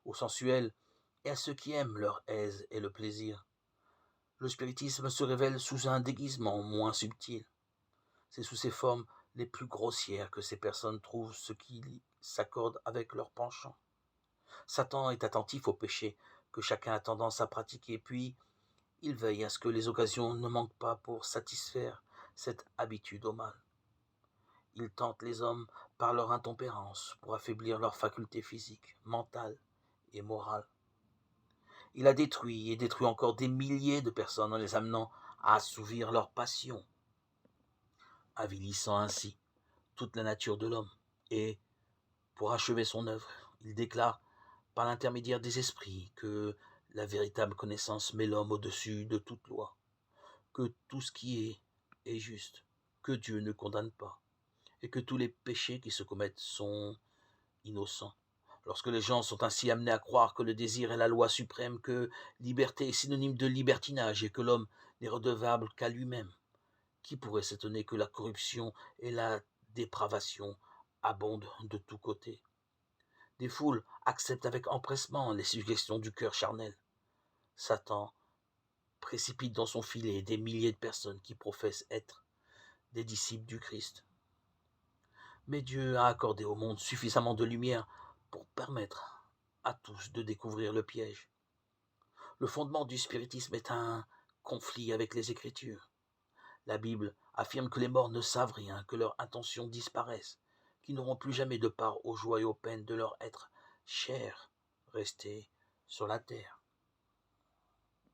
aux sensuels et à ceux qui aiment leur aise et le plaisir. Le spiritisme se révèle sous un déguisement moins subtil. C'est sous ses formes les plus grossières que ces personnes trouvent ce qui s'accorde avec leur penchant. Satan est attentif au péché que chacun a tendance à pratiquer, puis il veille à ce que les occasions ne manquent pas pour satisfaire cette habitude au mal. Il tente les hommes par leur intempérance pour affaiblir leurs facultés physiques, mentales et morales. Il a détruit et détruit encore des milliers de personnes en les amenant à assouvir leurs passions, avilissant ainsi toute la nature de l'homme. Et, pour achever son œuvre, il déclare par l'intermédiaire des esprits que la véritable connaissance met l'homme au-dessus de toute loi, que tout ce qui est juste, que Dieu ne condamne pas, et que tous les péchés qui se commettent sont innocents. Lorsque les gens sont ainsi amenés à croire que le désir est la loi suprême, que liberté est synonyme de libertinage et que l'homme n'est redevable qu'à lui-même, qui pourrait s'étonner que la corruption et la dépravation abondent de tous côtés? Des foules acceptent avec empressement les suggestions du cœur charnel. Satan précipite dans son filet des milliers de personnes qui professent être des disciples du Christ. Mais Dieu a accordé au monde suffisamment de lumière pour permettre à tous de découvrir le piège. Le fondement du spiritisme est un conflit avec les Écritures. La Bible affirme que les morts ne savent rien, que leurs intentions disparaissent, qu'ils n'auront plus jamais de part aux joies et aux peines de leur être cher resté sur la terre.